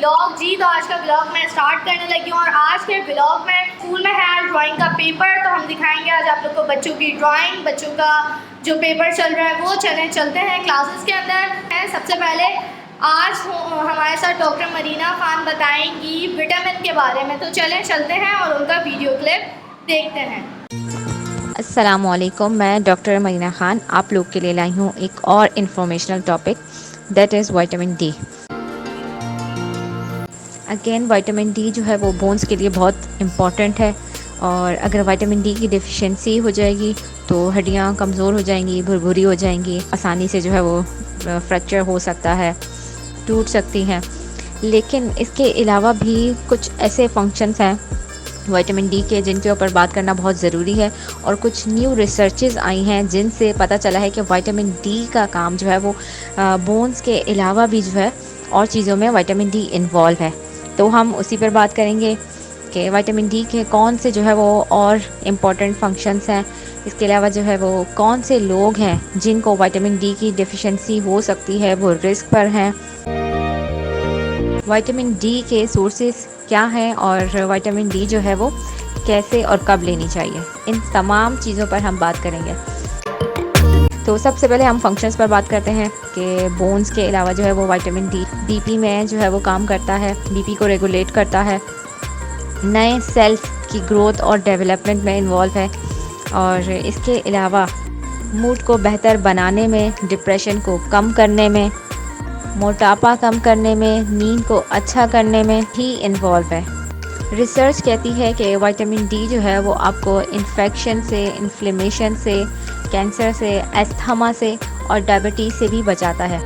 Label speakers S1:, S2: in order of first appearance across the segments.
S1: Vlog जी। तो आज का व्लॉग मैं स्टार्ट करने लगी हूँ और आज के व्लॉग में स्कूल में है ड्राइंग का पेपर, तो हम दिखाएंगे आज आप लोग को बच्चों की ड्राइंग, बच्चों का जो पेपर चल रहा है वो चलते हैं क्लासेस के अंदर। सबसे पहले आज हमारे साथ डॉक्टर मरीना खान बताएंगी विटामिन के बारे में, तो चलते हैं और उनका वीडियो क्लिप देखते हैं।
S2: अस्सलामुअलैकुम, मैं डॉक्टर मरीना खान आप लोग के लिए लाई हूँ एक और informational topic, that is vitamin D. Again vitamin D जो है वो बोन्स के लिए बहुत इम्पॉर्टेंट है, और अगर विटामिन डी की डिफिशिएंसी हो जाएगी तो हड्डियाँ कमज़ोर हो जाएंगी, भुरभुरी हो जाएंगी, आसानी से जो है वो फ्रैक्चर हो सकता है, टूट सकती हैं। लेकिन इसके अलावा भी कुछ ऐसे फंक्शंस हैं विटामिन डी के जिनके ऊपर बात करना बहुत ज़रूरी है, और कुछ न्यू रिसर्चेस आई हैं जिनसे पता चला है कि विटामिन डी का काम जो है वो बोन्स के अलावा भी जो है और चीज़ों में विटामिन डी इन्वॉल्व है। तो हम उसी पर बात करेंगे कि विटामिन डी के कौन से जो है वो और इम्पॉर्टेंट फंक्शंस हैं। इसके अलावा जो है वो कौन से लोग हैं जिनको विटामिन डी की डिफिशिएंसी हो सकती है, वो रिस्क पर हैं। विटामिन डी के सोर्सेस क्या हैं और विटामिन डी जो है वो कैसे और कब लेनी चाहिए, इन तमाम चीज़ों पर हम बात करेंगे। तो सबसे पहले हम फंक्शंस पर बात करते हैं कि बोन्स के अलावा जो है वो विटामिन डी बीपी में जो है वो काम करता है, बीपी को रेगुलेट करता है, नए सेल्स की ग्रोथ और डेवलपमेंट में इन्वॉल्व है, और इसके अलावा मूड को बेहतर बनाने में, डिप्रेशन को कम करने में, मोटापा कम करने में, नींद को अच्छा करने में ही इन्वॉल्व है। रिसर्च कहती है कि विटामिन डी जो है वो आपको इन्फेक्शन से, इन्फ्लेमेशन से, कैंसर से, एस्थमा से और डायबिटीज़ से भी बचाता है।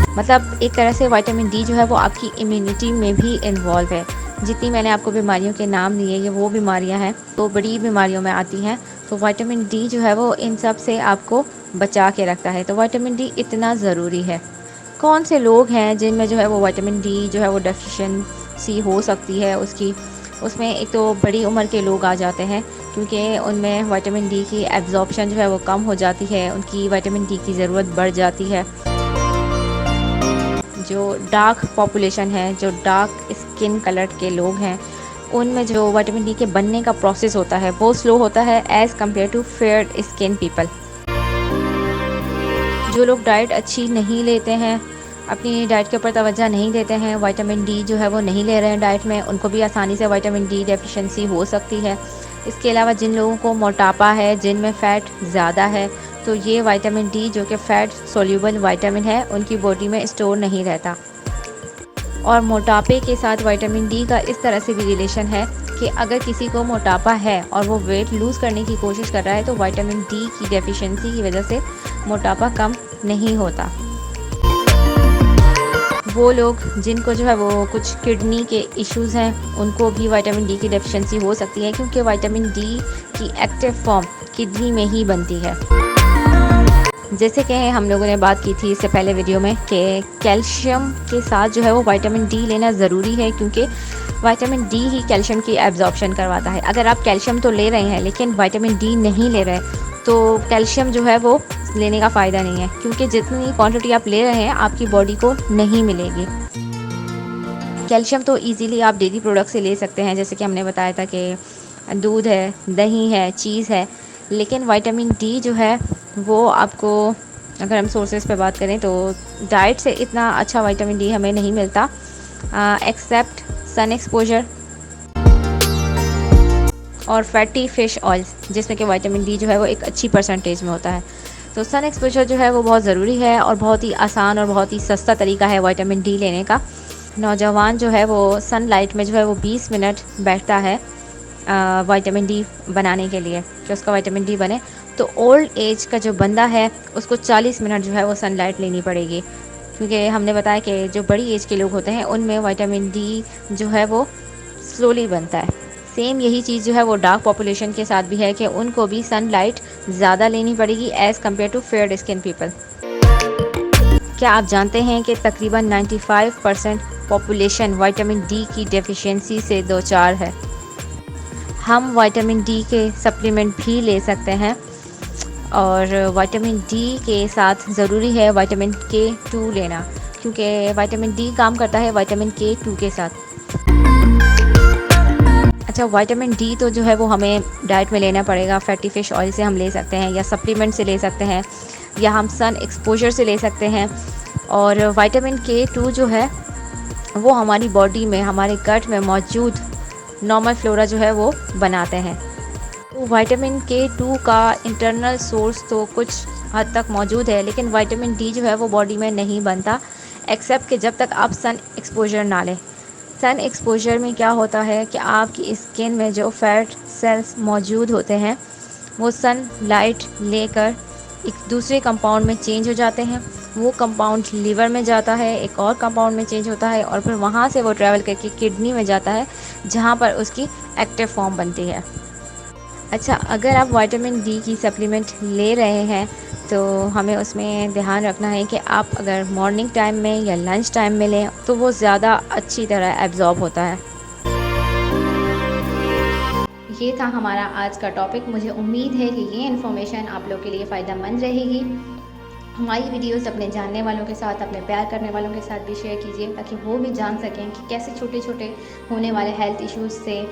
S2: मतलब एक तरह से विटामिन डी जो है वो आपकी इम्यूनिटी में भी इन्वॉल्व है। जितनी मैंने आपको बीमारियों के नाम दिए, ये वो बीमारियां हैं तो बड़ी बीमारियों में आती हैं, तो विटामिन डी जो है वो इन सब से आपको बचा के रखता है। तो विटामिन डी इतना ज़रूरी है। कौन से लोग हैं जिनमें जो है वो विटामिन डी जो है वो डेफिशिएंसी हो सकती है उसमें एक तो बड़ी उम्र के लोग आ जाते हैं, क्योंकि उनमें विटामिन डी की एब्जॉर्प्शन जो है वो कम हो जाती है, उनकी विटामिन डी की ज़रूरत बढ़ जाती है। जो डार्क पॉपुलेशन है, जो डार्क स्किन कलर के लोग हैं, उनमें जो विटामिन डी के बनने का प्रोसेस होता है वो स्लो होता है as compare to fair skin people. जो लोग डाइट अच्छी नहीं लेते हैं, अपनी डाइट के ऊपर तवज्जो नहीं देते हैं, विटामिन डी जो है वो नहीं ले रहे हैं डाइट में, उनको भी आसानी से विटामिन डी डेफिशिएंसी हो सकती है। इसके अलावा जिन लोगों को मोटापा है, जिनमें फ़ैट ज़्यादा है, तो ये विटामिन डी जो कि फ़ैट सोल्यूबल विटामिन है उनकी बॉडी में स्टोर नहीं रहता। और मोटापे के साथ विटामिन डी का इस तरह से भी रिलेशन है कि अगर किसी को मोटापा है और वो वेट लूज़ करने की कोशिश कर रहा है तो विटामिन डी की डेफिशिएंसी की वजह से मोटापा कम नहीं होता। वो लोग जिनको जो है वो कुछ किडनी के इश्यूज़ हैं, उनको भी विटामिन डी की डेफिशिएंसी हो सकती है, क्योंकि विटामिन डी की एक्टिव फॉर्म किडनी में ही बनती है। जैसे कि हम लोगों ने बात की थी इससे पहले वीडियो में कि कैल्शियम के साथ जो है वो विटामिन डी लेना ज़रूरी है, क्योंकि विटामिन डी ही कैल्शियम की एब्जॉर्प्शन करवाता है। अगर आप कैल्शियम तो ले रहे हैं लेकिन विटामिन डी नहीं ले रहे, तो कैल्शियम जो है वो लेने का फ़ायदा नहीं है, क्योंकि जितनी क्वांटिटी आप ले रहे हैं आपकी बॉडी को नहीं मिलेगी। कैल्शियम तो इजीली आप डेयरी प्रोडक्ट से ले सकते हैं, जैसे कि हमने बताया था कि दूध है, दही है, चीज़ है। लेकिन विटामिन डी जो है वो आपको, अगर हम सोर्सेज पे बात करें तो डाइट से इतना अच्छा विटामिन डी हमें नहीं मिलता, एक्सेप्ट सन एक्सपोजर और फैटी फ़िश ऑयल्स, जिसमें कि विटामिन डी जो है वो एक अच्छी परसेंटेज में होता है। तो सन एक्सपोजर जो है वो बहुत ज़रूरी है और बहुत ही आसान और बहुत ही सस्ता तरीका है विटामिन डी लेने का। नौजवान जो है वो सनलाइट में जो है वो 20 मिनट बैठता है विटामिन डी बनाने के लिए, कि उसका विटामिन डी बने। तो ओल्ड एज का जो बंदा है उसको 40 मिनट जो है वो सनलाइट लेनी पड़ेगी, क्योंकि हमने बताया कि जो बड़ी एज के लोग होते हैं उनमें विटामिन डी जो है वो स्लोली बनता है। सेम यही चीज़ जो है वो डार्क पॉपुलेशन के साथ भी है कि उनको भी सनलाइट ज़्यादा लेनी पड़ेगी as compare to fair skin people. क्या आप जानते हैं कि तकरीबन 95% पॉपुलेशन विटामिन डी की डेफिशिएंसी से दो चार है। हम विटामिन डी के सप्लीमेंट भी ले सकते हैं, और विटामिन डी के साथ ज़रूरी है विटामिन K2 लेना, क्योंकि विटामिन डी काम करता है विटामिन K2 के साथ। अच्छा, विटामिन डी तो जो है वो हमें डाइट में लेना पड़ेगा। फैटी फ़िश ऑयल से हम ले सकते हैं, या सप्लीमेंट से ले सकते हैं, या हम सन एक्सपोजर से ले सकते हैं। और विटामिन K2 जो है वो हमारी बॉडी में, हमारे गट में मौजूद नॉर्मल फ्लोरा जो है वो बनाते हैं। तो विटामिन K2 का इंटरनल सोर्स तो कुछ हद तक मौजूद है, लेकिन विटामिन डी जो है वो बॉडी में नहीं बनता, एक्सेप्ट कि जब तक आप सन एक्सपोजर ना लें। सन एक्सपोजर में क्या होता है कि आपकी स्किन में जो फैट सेल्स मौजूद होते हैं वो सन लाइट लेकर एक दूसरे कंपाउंड में चेंज हो जाते हैं। वो कंपाउंड लीवर में जाता है, एक और कंपाउंड में चेंज होता है, और फिर वहाँ से वो ट्रैवल करके किडनी में जाता है, जहाँ पर उसकी एक्टिव फॉर्म बनती है। अच्छा, अगर आप विटामिन डी की सप्लीमेंट ले रहे हैं तो हमें उसमें ध्यान रखना है कि आप अगर मॉर्निंग टाइम में या लंच टाइम में लें तो वो ज़्यादा अच्छी तरह एब्जॉर्ब होता है। ये था हमारा आज का टॉपिक। मुझे उम्मीद है कि ये इन्फॉर्मेशन आप लोग के लिए फ़ायदेमंद रहेगी। हमारी वीडियोस अपने जानने वालों के साथ, अपने प्यार करने वालों के साथ भी शेयर कीजिए, ताकि वो भी जान सकें कि कैसे छोटे छोटे होने वाले हेल्थ इश्यूज़ से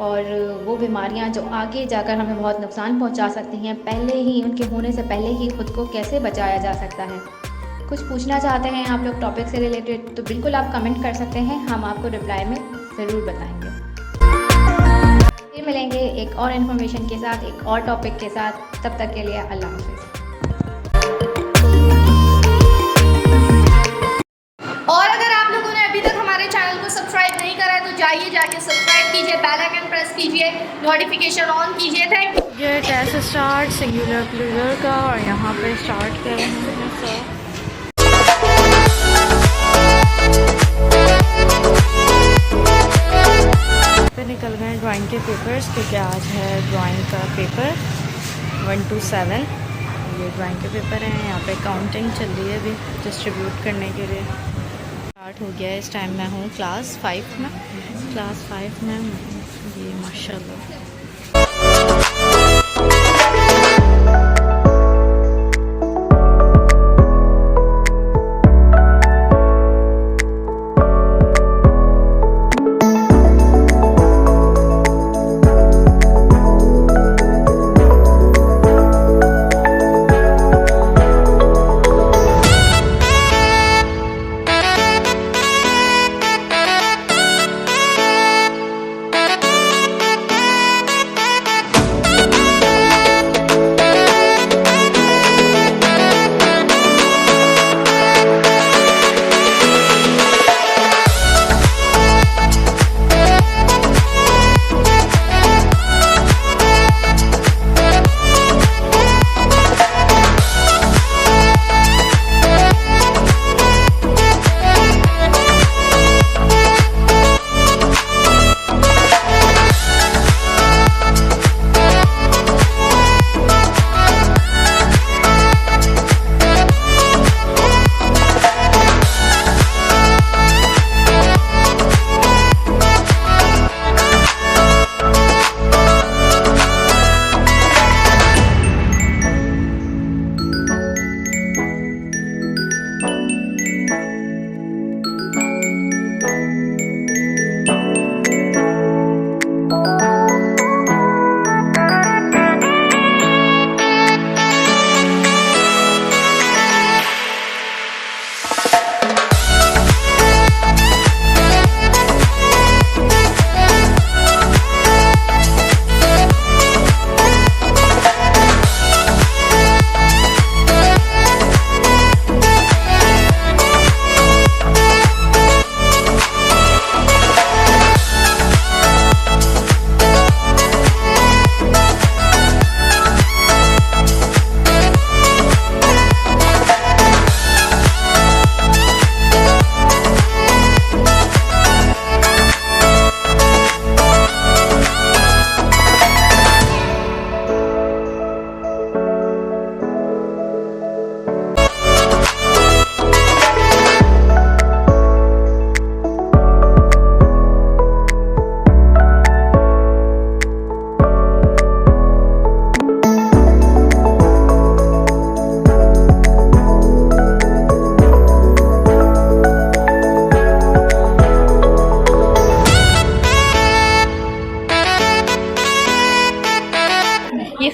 S2: और वो बीमारियां जो आगे जाकर हमें बहुत नुकसान पहुंचा सकती हैं, पहले ही उनके होने से पहले ही खुद को कैसे बचाया जा सकता है। कुछ पूछना चाहते हैं आप लोग टॉपिक से रिलेटेड तो बिल्कुल आप कमेंट कर सकते हैं, हम आपको रिप्लाई में ज़रूर बताएंगे। फिर मिलेंगे एक और इन्फॉर्मेशन के साथ, एक और टॉपिक के साथ। तब तक के लिए अल्लाह हाफ़िज़।
S1: और अगर आप लोगों ने अभी तक हमारे चैनल को सब्सक्राइब नहीं करा है तो जाके सब्सक्राइब कीजिए, बेल आइकन प्रेस कीजिए, नोटिफिकेशन ऑन कीजिए। Thank you.
S3: ये टेस्ट स्टार्ट सिंगुलर प्लूरल का, और यहाँ पे स्टार्ट कर रहे हैं पे निकल गए ड्राइंग के पेपर्स, क्योंकि आज है ड्राइंग का पेपर 1 to 7। ये ड्राइंग के पेपर हैं। यहाँ पे काउंटिंग चल रही है अभी डिस्ट्रीब्यूट करने के लिए। स्टार्ट हो गया है। इस टाइम मैं हूँ क्लास 5 में। ये माशाल्लाह।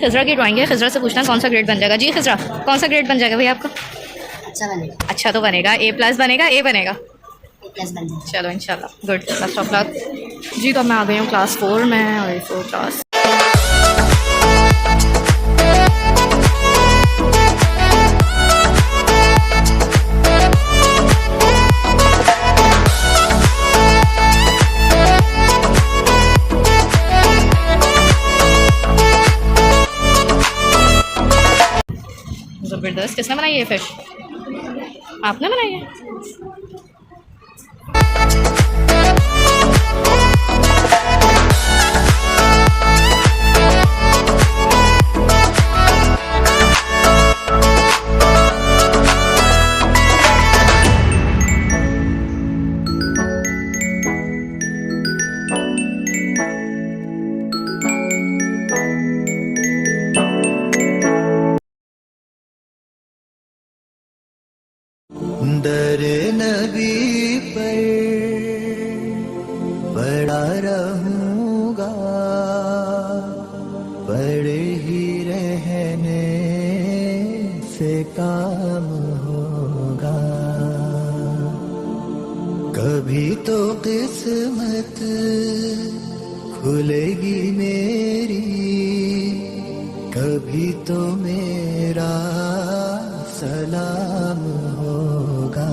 S3: खजरा की ड्राइंग है, खजरा से पूछना कौन सा ग्रेड बन जाएगा। जी खजरा, कौन सा ग्रेड बन जाएगा भैया आपका?
S4: अच्छा बनेगा,
S3: अच्छा तो बनेगा, A+ बनेगा, A बनेगा।
S4: A+ बन जाएगा।
S3: चलो इंशाल्लाह, गुड, बेस्ट ऑफ लक। जी तो मैं आ गई हूँ क्लास 4 में और 4 क्लास। ज़बरदस्त, किसने बनाई है फिश? आपने बनाई है?
S5: दर नबी पर पड़ा रहूँगा, पड़े ही रहने से काम होगा। कभी तो किस्मत खुलेगी मेरी, कभी तो मेरा सलाम होगा।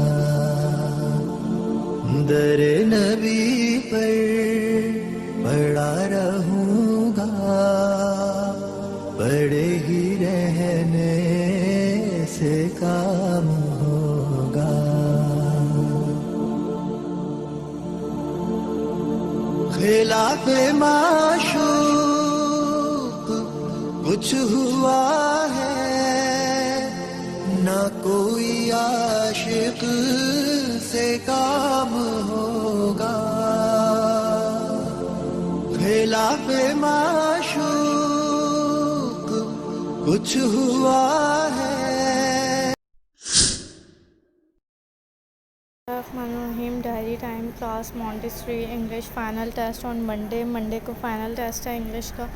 S5: दर नबी पर पड़ा रहूँगा, पड़े ही रहने से काम होगा। खिलाफ माशूक कुछ हुआ है, ना कोई आशिक से काम होगा। खिलाफ माशूक कुछ हुआ है।
S3: Rahim diary time class Montessori English final test on Monday को फाइनल टेस्ट है इंग्लिश का।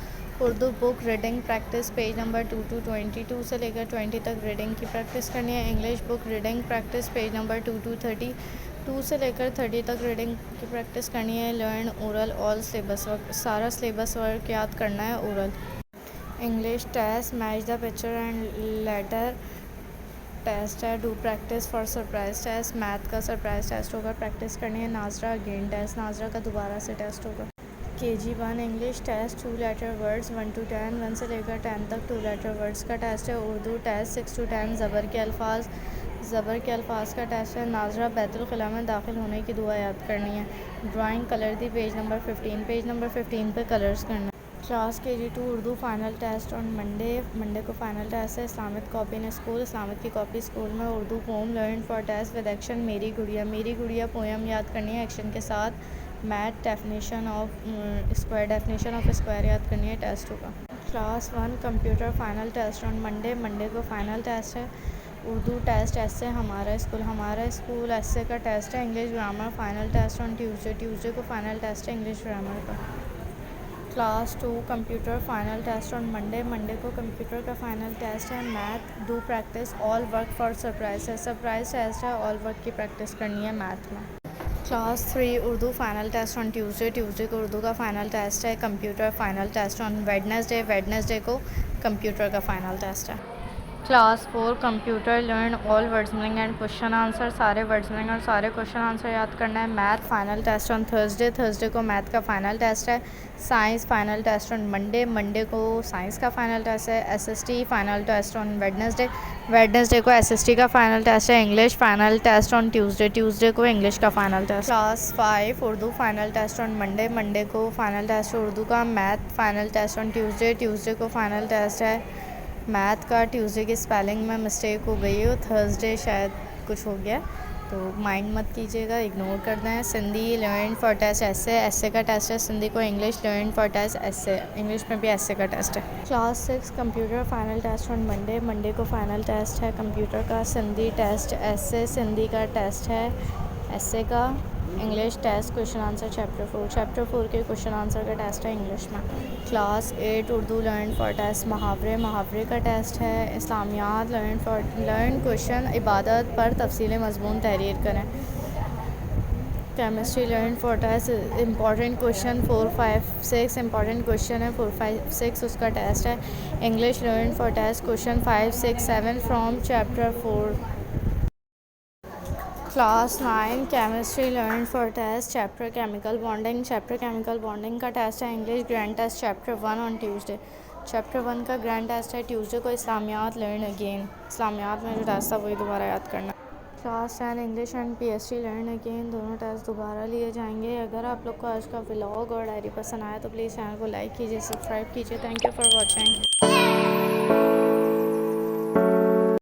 S3: Urdu book reading practice page number 2 to 22 से लेकर 20 तक रीडिंग की प्रैक्टिस करनी है। English book reading practice page number 2 to 32 से लेकर 30 तक रीडिंग की प्रैक्टिस करनी है। Learn oral all syllabus work, सारा सिलेबस वर्क याद करना है oral. English test match the picture and letter test है। Do practice for surprise test, math का सरप्राइज टेस्ट होगा, प्रैक्टिस करनी है। नाजरा अगेन टेस्ट, नाजरा का दोबारा से टेस्ट होगा। KG1 English test 2 letter words 1 to 10, 1 से लेकर 10 तक 2 लेटर वर्ड्स का टेस्ट है। उर्दू टेस्ट 6 to 10 ज़बर के अल्फाज का टेस्ट है। नाजरा बैतुल ख़ला में दाखिल होने की दुआ याद करनी है। Drawing colour the page number 15 पे कलर्स करना है। Class KG2 Urdu final test on Monday को फ़ाइनल टेस्ट है। Islamic copy in school, Islamic की कॉपी स्कूल में। Urdu poem learn for test with action, मेरी गुड़िया पोएम याद करनी है एक्शन के साथ। मैथ डेफिनेशन ऑफ स्क्वायर याद करनी है, टेस्ट होगा। Class 1 computer final test on Monday को फ़ाइनल टेस्ट है। उर्दू टेस्ट ऐसे हमारा स्कूल ऐसे का टेस्ट है। English grammar final test on Tuesday को फ़ाइनल टेस्ट है इंग्लिश ग्रामर का। Class 2 computer final test on Monday को कंप्यूटर का फ़ाइनल टेस्ट है। Math do practice all work for surprise है, सरप्राइज टेस्ट है, ऑल वर्क की प्रैक्टिस करनी है मैथ में। Class 3 Urdu final test on Tuesday को उर्दू का फ़ाइनल टेस्ट है। Computer final test on Wednesday को कंप्यूटर का फ़ाइनल टेस्ट है। Class 4 computer learn all words meaning and question answer, सारे वर्ड्स मीनिंग और सारे क्वेश्चन आंसर याद करना है। Math final test on Thursday को मैथ का फ़ाइनल टेस्ट है। Science final test on Monday को साइंस का फ़ाइनल टेस्ट है। SST final test on Wednesday को SST का फ़ाइनल टेस्ट है। English final test on Tuesday को इंग्लिश का final test. Class 5 Urdu final test on Monday को फ़ाइनल टेस्ट उर्दू का। Math final test on Tuesday को फ़ाइनल टेस्ट है। मैथ का ट्यूसडे की स्पेलिंग में मिस्टेक हो गई हो, थर्सडे शायद कुछ हो गया, तो माइंड मत कीजिएगा, इग्नोर करना है। सिंधी लर्न फॉर टेस्ट ऐसे का टेस्ट है सिंधी को। इंग्लिश लर्न फॉर टेस्ट ऐसे, इंग्लिश में भी ऐसे का टेस्ट है। Class 6 computer final test on Monday को फ़ाइनल टेस्ट है कंप्यूटर का। सिंधी टेस्ट ऐसे सिंधी का टेस्ट है ऐसे का। English test question answer chapter 4 के क्वेश्चन आंसर का टेस्ट है इंग्लिश में। Class 8 Urdu learn for test मुहावरे का टेस्ट है। इस्लामियात लर्न क्वेश्चन इबादत पर तफसील मज़मून तहरीर करें। Chemistry learn for test important question 4, 5, 6 important question है 4, 5, 6 उसका टेस्ट है। English learn for test question 5, 6, 7 from chapter 4। Class 9 chemistry learn for test chapter chemical bonding का टेस्ट है। English grand test chapter 1 on Tuesday. Chapter 1 का grand test है Tuesday को। इस्लामियात learn again, इस्लामियात में जो टेस्ट था वही दोबारा याद करना। Class 10 English and PST learn again, दोनों टेस्ट दोबारा लिए जाएंगे। अगर आप लोग को आज का व्लॉग और डायरी पसंद आया तो प्लीज़ चैनल को लाइक कीजिए, सब्सक्राइब कीजिए। Thank you for watching.